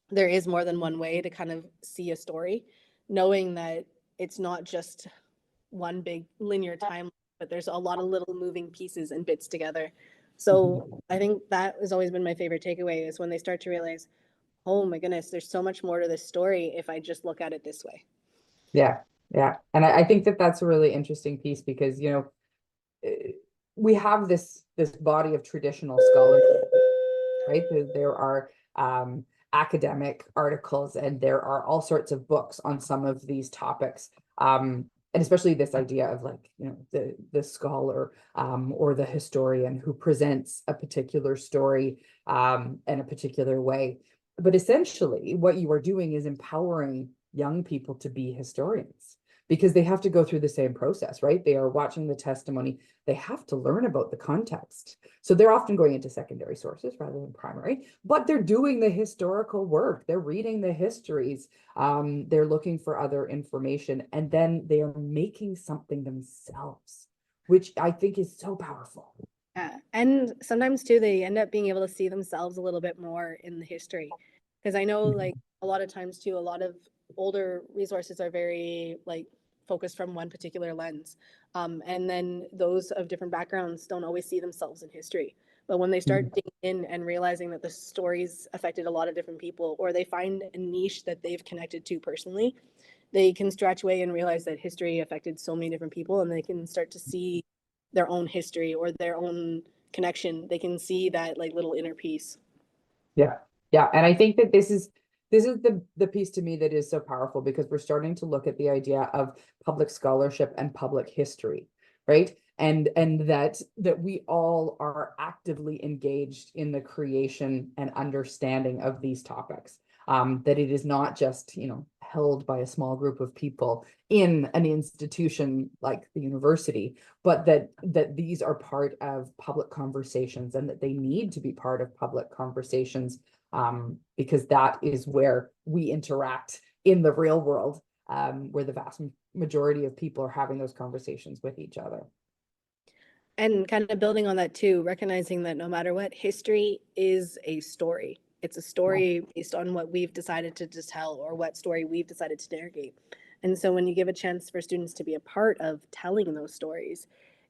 there is more than one way to kind of see a story, knowing that it's not just one big linear timeline, but there's a lot of little moving pieces and bits together. So I think that has always been my favorite takeaway, is when they start to realize, oh my goodness, there's so much more to this story if I just look at it this way. Yeah, yeah. And I think that that's a really interesting piece because, eh, we have this body of traditional scholarship, right? There are academic articles and there are all sorts of books on some of these topics. And especially this idea of like, the scholar or the historian who presents a particular story in a particular way. But essentially, what you are doing is empowering young people to be historians because they have to go through the same process, right? They are watching the testimony. They have to learn about the context. So they're often going into secondary sources rather than primary, but they're doing the historical work. They're reading the histories. They're looking for other information, and then they are making something themselves, which I think is so powerful. Yeah. And sometimes too, they end up being able to see themselves a little bit more in the history. Because I know like a lot of times too, a lot of older resources are very like focused from one particular lens. And then those of different backgrounds don't always see themselves in history. But when they start digging in and realizing that the stories affected a lot of different people, or they find a niche that they've connected to personally, they can stretch away and realize that history affected so many different people, and they can start to see their own history or their own connection. They can see that like little inner piece. Yeah. Yeah. And I think that this is the piece to me that is so powerful because we're starting to look at the idea of public scholarship and public history, right? And that we all are actively engaged in the creation and understanding of these topics. That it is not just, held by a small group of people in an institution like the university, but that these are part of public conversations and that they need to be part of public conversations, because that is where we interact in the real world, where the vast majority of people are having those conversations with each other. And kind of building on that too, recognizing that no matter what, history is a story. It's a story based on what we've decided to tell or what story we've decided to narrate. And so when you give a chance for students to be a part of telling those stories,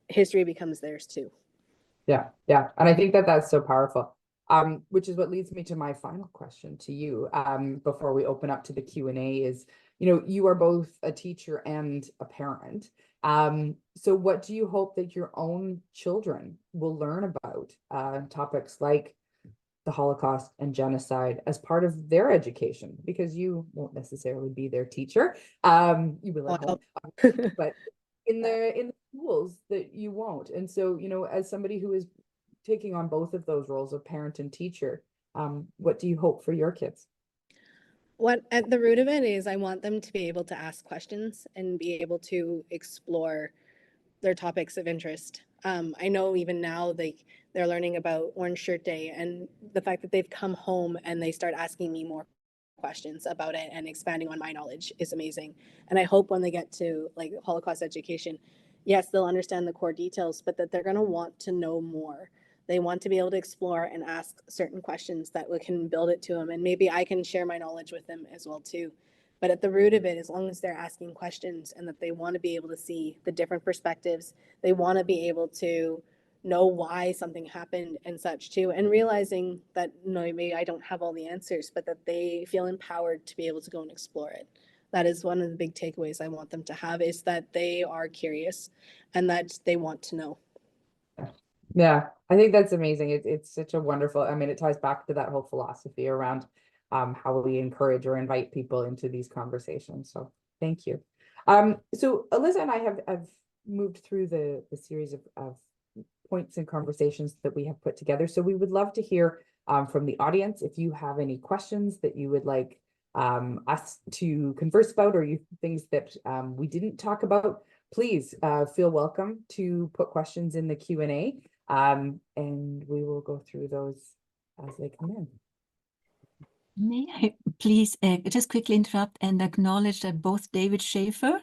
history becomes theirs too. Yeah, yeah. And I think that that's so powerful. Which is what leads me to my final question to you, before we open up to the Q&A is, you are both a teacher and a parent. So what do you hope that your own children will learn about topics like the Holocaust and genocide as part of their education? Because you won't necessarily be their teacher. You will at home, but in the schools that you won't. And so, as somebody who is taking on both of those roles of parent and teacher, what do you hope for your kids? What at the root of it is I want them to be able to ask questions and be able to explore their topics of interest. I know even now they're learning about Orange Shirt Day, and the fact that they've come home and they start asking me more questions about it and expanding on my knowledge is amazing. And I hope when they get to like Holocaust education, yes, they'll understand the core details, but that they're going to want to know more. They want to be able to explore and ask certain questions that we can build it to them. And maybe I can share my knowledge with them as well too. But at the root of it, as long as they're asking questions and that they want to be able to see the different perspectives, they want to be able to know why something happened and such too, and realizing that no, maybe I don't have all the answers, but that they feel empowered to be able to go and explore it. That is one of the big takeaways I want them to have, is that they are curious and that they want to know. Yeah, I think that's amazing. It's such a wonderful, it ties back to that whole philosophy around how we encourage or invite people into these conversations. So thank you. So Alyssa and I have moved through the series of points and conversations that we have put together. So we would love to hear from the audience if you have any questions that you would like us to converse about, or things that we didn't talk about. Please feel welcome to put questions in the Q&A, and we will go through those as they come in. May I please just quickly interrupt and acknowledge that both David Schaefer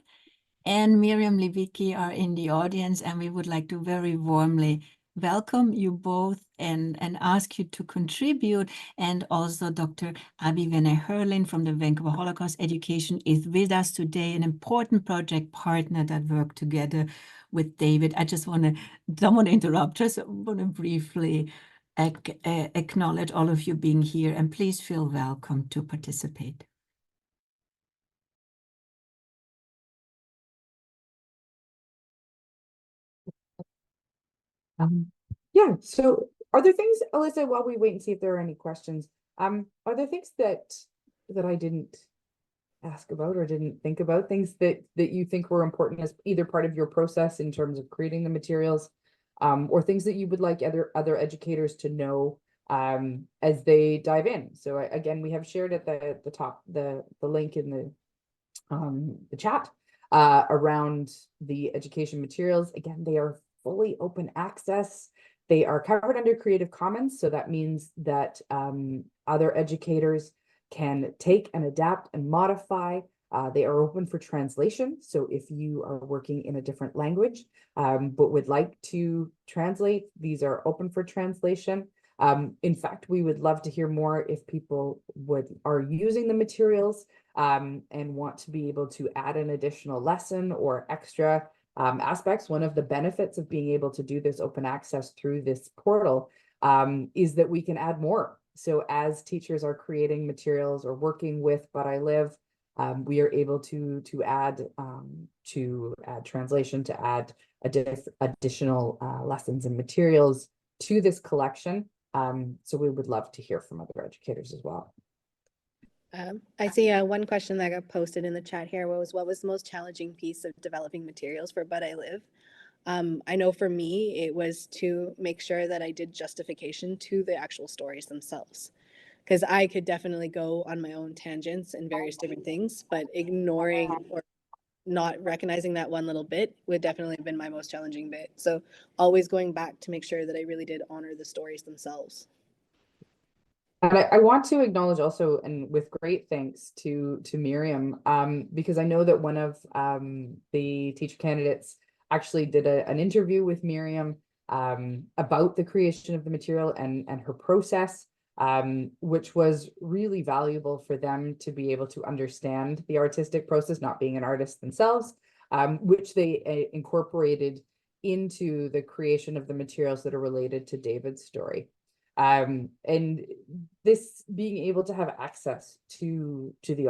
and Miriam Levicki are in the audience, and we would like to very warmly welcome you both and ask you to contribute. And also Dr. Abby Vene-Herlin from the Vancouver Holocaust Education is with us today, an important project partner that worked together with David. I just don't want to interrupt, just want to briefly acknowledge all of you being here, and please feel welcome to participate. Yeah, so are there things, Alyssa, while we wait and see if there are any questions, are there things that I didn't ask about or didn't think about, things that you think were important as either part of your process in terms of creating the materials, or things that you would like other educators to know as they dive in? So again, we have shared at the top the link in the chat around the education materials. Again, they are fully open access. They are covered under Creative Commons, so that means that other educators can take and adapt and modify. They are open for translation, so if you are working in a different language but would like to translate, these are open for translation. In fact, we would love to hear more if people are using the materials and want to be able to add an additional lesson or extra aspects. One of the benefits of being able to do this open access through this portal is that we can add more. So as teachers are creating materials or working with But I Live, we are able to add translation, to add additional lessons and materials to this collection. So we would love to hear from other educators as well. I see one question that got posted in the chat here was, what was the most challenging piece of developing materials for But I Live? I know for me, it was to make sure that I did justification to the actual stories themselves, because I could definitely go on my own tangents and various different things, but ignoring or not recognizing that one little bit would definitely have been my most challenging bit. So always going back to make sure that I really did honor the stories themselves. And I want to acknowledge also, and with great thanks to Miriam, because I know that one of the teacher candidates actually did an interview with Miriam about the creation of the material and her process. which was really valuable for them to be able to understand the artistic process, not being an artist themselves, which they incorporated into the creation of the materials that are related to David's story. And this being able to have access to the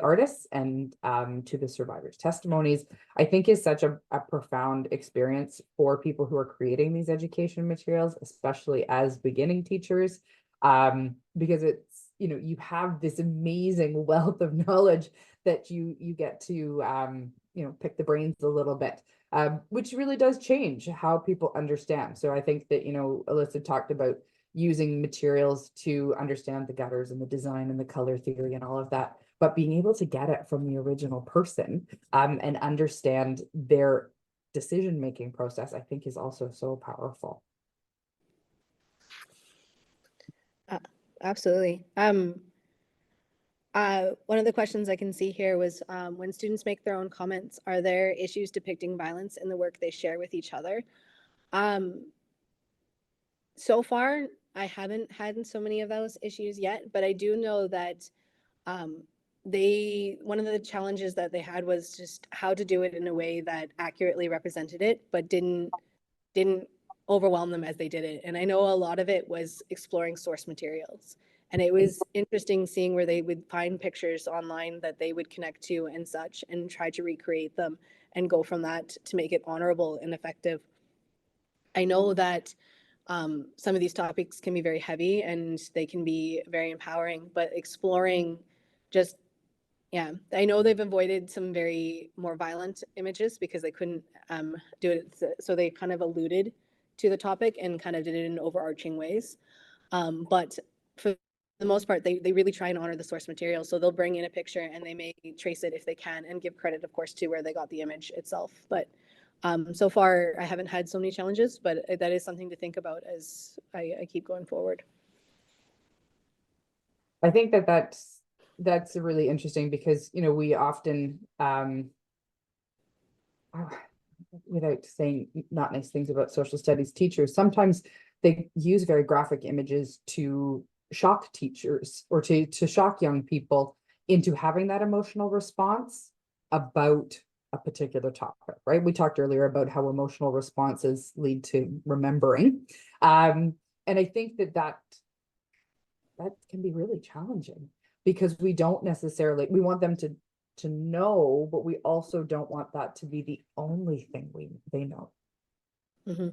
artists and to the survivors' testimonies, I think is such a profound experience for people who are creating these education materials, especially as beginning teachers, because it's, you know, you have this amazing wealth of knowledge that you get to you know, pick the brains a little bit, which really does change how people understand. So I think that, you know, Alyssa talked about using materials to understand the gutters and the design and the color theory and all of that, but being able to get it from the original person and understand their decision-making process, I think is also so powerful. Absolutely. One of the questions I can see here was, when students make their own comments, are there issues depicting violence in the work they share with each other? So far, I haven't had so many of those issues yet, but I do know that one of the challenges that they had was just how to do it in a way that accurately represented it, but didn't overwhelm them as they did it. And I know a lot of it was exploring source materials. And it was interesting seeing where they would find pictures online that they would connect to and such, and try to recreate them and go from that to make it honorable and effective. I know that some of these topics can be very heavy and they can be very empowering, but exploring just, yeah, I know they've avoided some very more violent images because they couldn't do it. So they kind of alluded to the topic and kind of did it in overarching ways. But for the most part, they really try and honor the source material. So they'll bring in a picture and they may trace it if they can and give credit, of course, to where they got the image itself. But so far, I haven't had so many challenges, but that is something to think about as I keep going forward. I think that that's really interesting because, you know, we often, without saying not nice things about social studies teachers, sometimes they use very graphic images to shock teachers or to shock young people into having that emotional response about a particular topic, right? We talked earlier about how emotional responses lead to remembering. And I think that can be really challenging because we don't necessarily, we want them to know, but we also don't want that to be the only thing they know. Mm-hmm.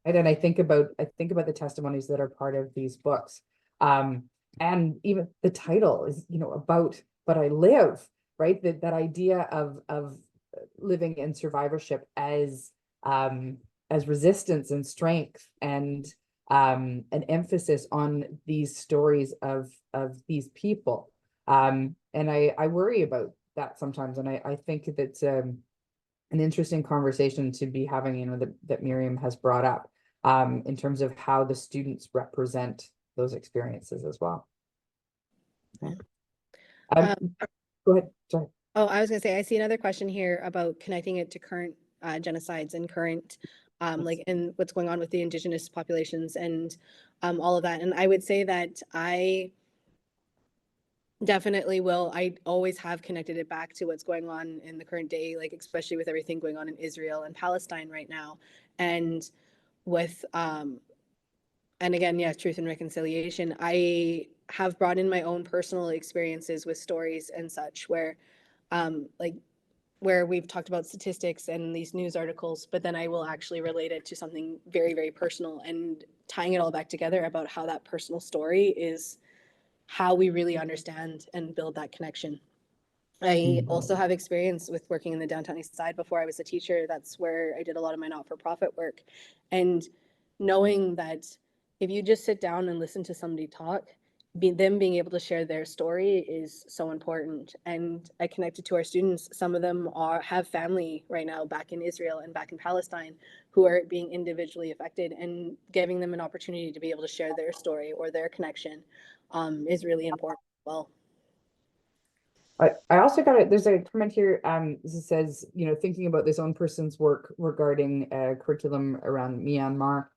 And I think about the testimonies that are part of these books. And even the title is, you know, about, but I live, right? That idea of living in survivorship as resistance and strength and an emphasis on these stories of these people. And I worry about that sometimes. And I think that's an interesting conversation to be having, you know, that Miriam has brought up in terms of how the students represent those experiences as well. Yeah. Go ahead, sorry. Oh, I was gonna say, I see another question here about connecting it to current genocides and current, like, and what's going on with the indigenous populations and all of that. And I would say that I definitely will. I always have connected it back to what's going on in the current day, like especially with everything going on in Israel and Palestine right now, and with and again, yeah, truth and reconciliation. I have brought in my own personal experiences with stories and such, where like where we've talked about statistics and these news articles, but then I will actually relate it to something very, very personal and tying it all back together about how that personal story is how we really understand and build that connection. I also have experience with working in the downtown east side before I was a teacher. That's where I did a lot of my not-for-profit work. And knowing that if you just sit down and listen to somebody talk, them being able to share their story is so important. And I connected to our students. Some of them have family right now back in Israel and back in Palestine who are being individually affected, and giving them an opportunity to be able to share their story or their connection is really important as well. I also there's a comment here, this says, you know, thinking about this own person's work regarding curriculum around Myanmar,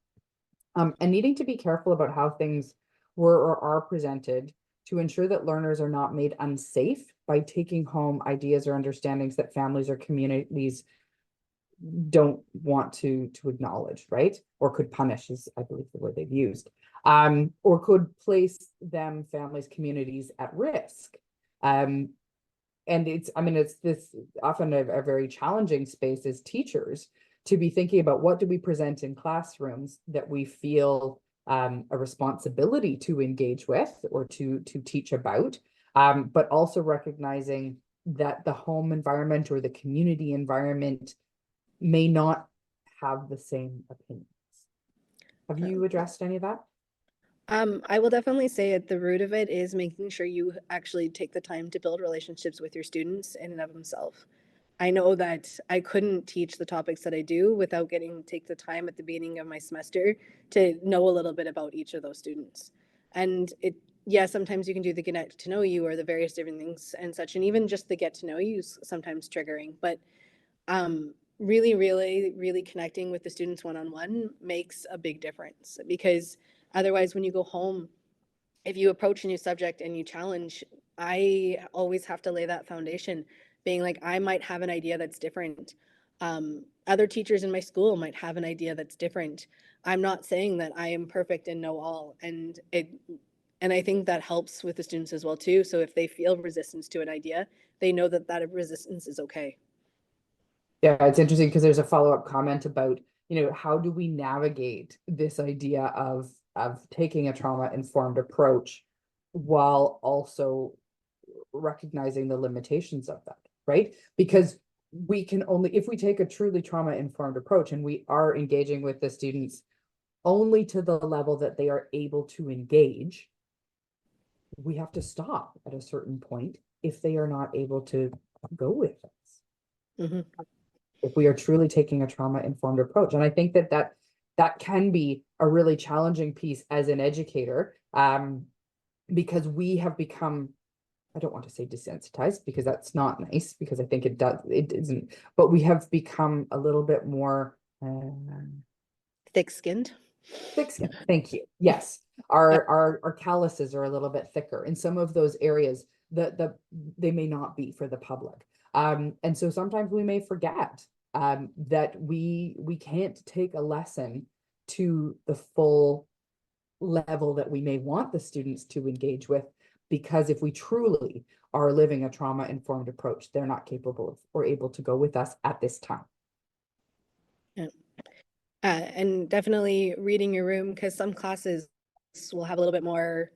and needing to be careful about how things were or are presented to ensure that learners are not made unsafe by taking home ideas or understandings that families or communities don't want to acknowledge, right? Or could punish, is I believe the word they've used, or could place them, families, communities at risk. And it's, I mean, it's this often a very challenging space as teachers to be thinking about what do we present in classrooms that we feel a responsibility to engage with or to teach about, but also recognizing that the home environment or the community environment may not have the same opinions. Have you addressed any of that? I will definitely say at the root of it is making sure you actually take the time to build relationships with your students in and of themselves. I know that I couldn't teach the topics that I do without take the time at the beginning of my semester to know a little bit about each of those students. And yeah, sometimes you can do the get to know you or the various different things and such, and even just the get to know you is sometimes triggering, but really connecting with the students one-on-one makes a big difference, because otherwise when you go home, if you approach a new subject and you challenge, I always have to lay that foundation, being like, I might have an idea that's different. Other teachers in my school might have an idea that's different. I'm not saying that I am perfect and know all, and I think that helps with the students as well too. So if they feel resistance to an idea, they know that that resistance is okay. Yeah, it's interesting because there's a follow-up comment about, how do we navigate this idea of taking a trauma-informed approach while also recognizing the limitations of that, right? Because we can only, if we take a truly trauma-informed approach and we are engaging with the students only to the level that they are able to engage, we have to stop at a certain point if they are not able to go with us. Mm-hmm. If we are truly taking a trauma-informed approach. And I think that can be a really challenging piece as an educator, because we have become, I don't want to say desensitized because that's not nice, because I think it isn't, but we have become a little bit more Thick-skinned. thick-skinned. Thank you. Yes. Our calluses are a little bit thicker in some of those areas that they may not be for the public. And so sometimes we may forget that we can't take a lesson to the full level that we may want the students to engage with, because if we truly are living a trauma-informed approach, they're not capable of or able to go with us at this time. Yeah. And definitely reading your room, because some classes will have a little bit more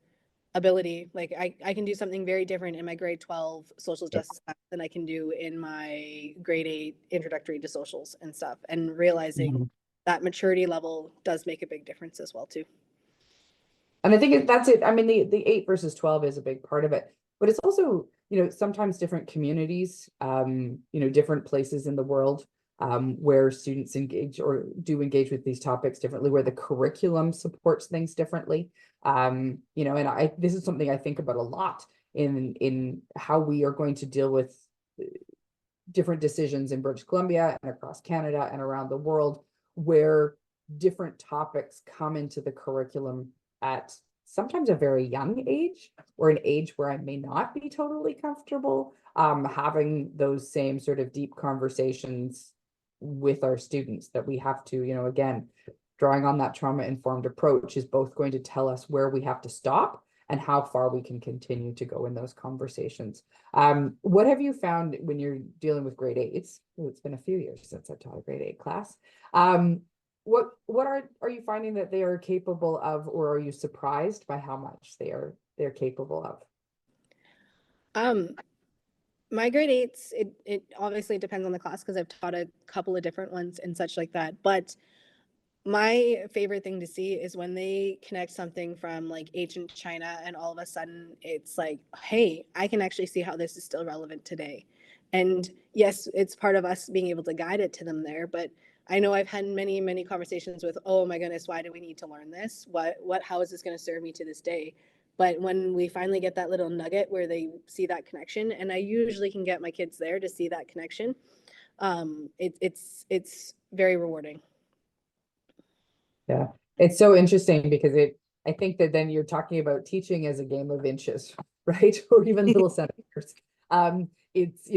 ability. Like I can do something very different in my grade 12 social justice class than I can do in my grade 8 introductory to socials and stuff. And realizing that maturity level does make a big difference as well too. And I think that's it. I mean, the 8 versus 12 is a big part of it, but it's also, sometimes different communities, different places in the world, where students engage or do engage with these topics differently, where the curriculum supports things differently. And this is something I think about a lot in how we are going to deal with different decisions in British Columbia and across Canada and around the world, where different topics come into the curriculum at sometimes a very young age, or an age where I may not be totally comfortable having those same sort of deep conversations with our students, that we have to, again, drawing on that trauma-informed approach is both going to tell us where we have to stop and how far we can continue to go in those conversations. What have you found when you're dealing with grade 8s? It's been a few years since I've taught a grade 8 class. What are you finding that they are capable of, or are you surprised by how much they're capable of? My grade 8s, it obviously depends on the class, because I've taught a couple of different ones and such like that. But my favorite thing to see is when they connect something from like ancient China, and all of a sudden it's like, hey, I can actually see how this is still relevant today. And yes, it's part of us being able to guide it to them there, but I know I've had many conversations with, oh my goodness, why do we need to learn this? How is this going to serve me to this day? But when we finally get that little nugget where they see that connection, and I usually can get my kids there to see that connection, it's very rewarding. Yeah, it's so interesting because I think that then you're talking about teaching as a game of inches, right? Or even little centimeters. It's,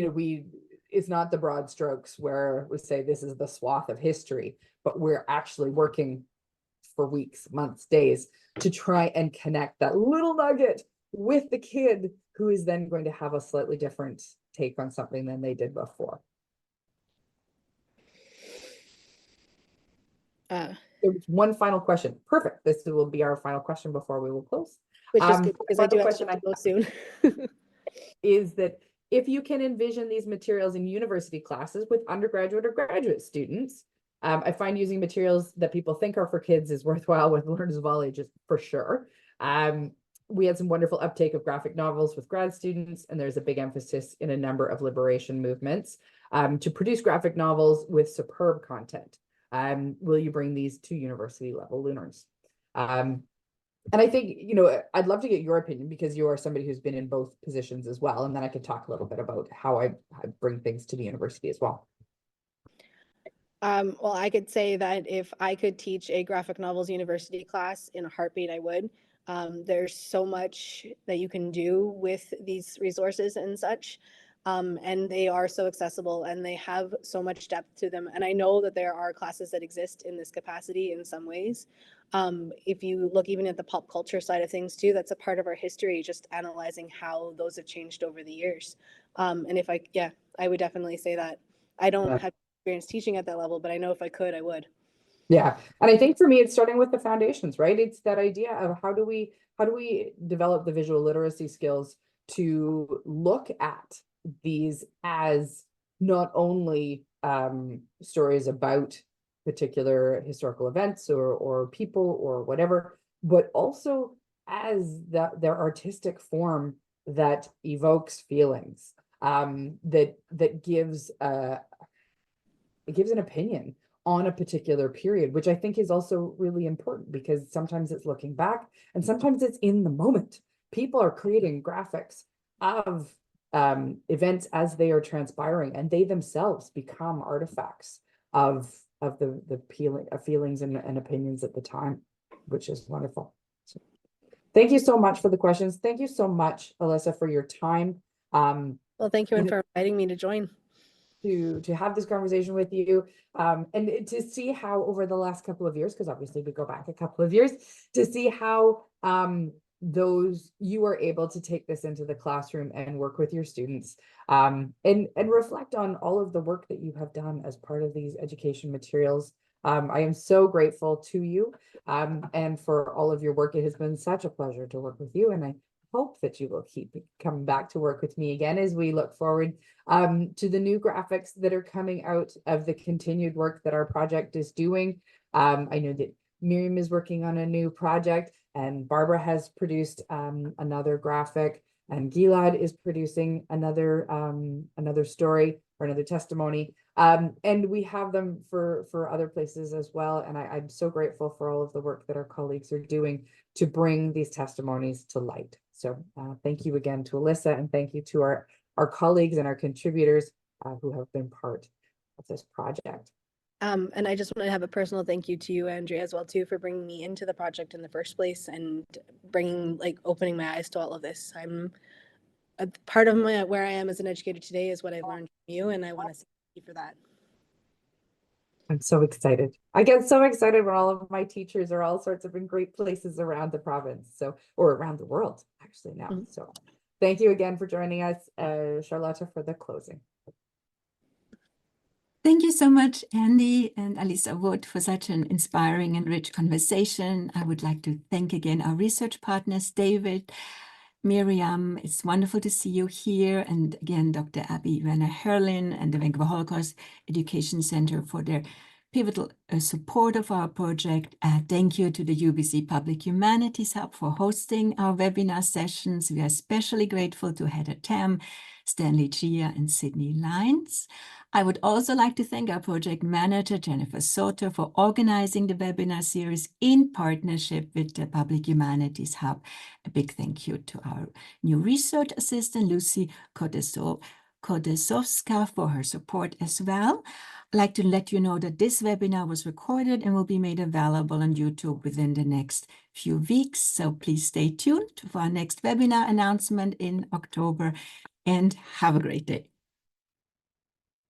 it's not the broad strokes where we say this is the swath of history, but we're actually working for weeks, months, days to try and connect that little nugget with the kid who is then going to have a slightly different take on something than they did before. There was one final question. Perfect. This will be our final question before we will close. Which is good because I do have to go soon. Is that if you can envision these materials in university classes with undergraduate or graduate students, I find using materials that people think are for kids is worthwhile with learners of all ages for sure. We had some wonderful uptake of graphic novels with grad students, and there's a big emphasis in a number of liberation movements to produce graphic novels with superb content. Will you bring these to university level learners? And I think, I'd love to get your opinion because you are somebody who's been in both positions as well. And then I could talk a little bit about how I bring things to the university as well. Well, I could say that if I could teach a graphic novels university class in a heartbeat, I would. There's so much that you can do with these resources and such. And they are so accessible and they have so much depth to them. And I know that there are classes that exist in this capacity in some ways. If you look even at the pop culture side of things too, that's a part of our history, just analyzing how those have changed over the years. And I would definitely say that. I don't have experience teaching at that level, but I know if I could, I would. Yeah. And I think for me, it's starting with the foundations, right? It's that idea of how do we develop the visual literacy skills to look at these as not only stories about particular historical events or people or whatever, but also as their artistic form that evokes feelings, that gives it gives an opinion on a particular period, which I think is also really important because sometimes it's looking back and sometimes it's in the moment. People are creating graphics of events as they are transpiring, and they themselves become artifacts of the feelings and opinions at the time, which is wonderful. So, thank you so much for the questions. Thank you so much, Alyssa, for your time. Well, thank you, and for inviting me to join. To have this conversation with you, and to see how over the last couple of years, because obviously we go back a couple of years, to see how you are able to take this into the classroom and work with your students, and reflect on all of the work that you have done as part of these education materials. I am so grateful to you, and for all of your work. It has been such a pleasure to work with you, and I hope that you will keep coming back to work with me again as we look forward to the new graphics that are coming out of the continued work that our project is doing. I know that Miriam is working on a new project, and Barbara has produced another graphic, and Gilad is producing another story or another testimony. And we have them for other places as well. And I'm so grateful for all of the work that our colleagues are doing to bring these testimonies to light. So thank you again to Alyssa, and thank you to our colleagues and our contributors who have been part of this project. And I just want to have a personal thank you to you, Andrea, as well too, for bringing me into the project in the first place and opening my eyes to all of this. I'm a part of where I am as an educator today is what I've learned from you, and I want to say thank you for that. I'm so excited. I get so excited when all of my teachers are all sorts of in great places around the province, or around the world actually now. Mm-hmm. So thank you again for joining us, Charlotte, for the closing. Thank you so much, Andy and Alyssa Wood, for such an inspiring and rich conversation. I would like to thank again our research partners, David, Miriam. It's wonderful to see you here. And again, Dr. Abby Werner-Herlin and the Vancouver Holocaust Education Center for their pivotal support of our project. Thank you to the UBC Public Humanities Hub for hosting our webinar sessions. We are especially grateful to Heather Tam, Stanley Gia, and Sydney Lines. I would also like to thank our project manager, Jennifer Soto, for organizing the webinar series in partnership with the Public Humanities Hub. A big thank you to our new research assistant, Lucy Kodesovska, for her support as well. I'd like to let you know that this webinar was recorded and will be made available on YouTube within the next few weeks. So please stay tuned for our next webinar announcement in October, and have a great day.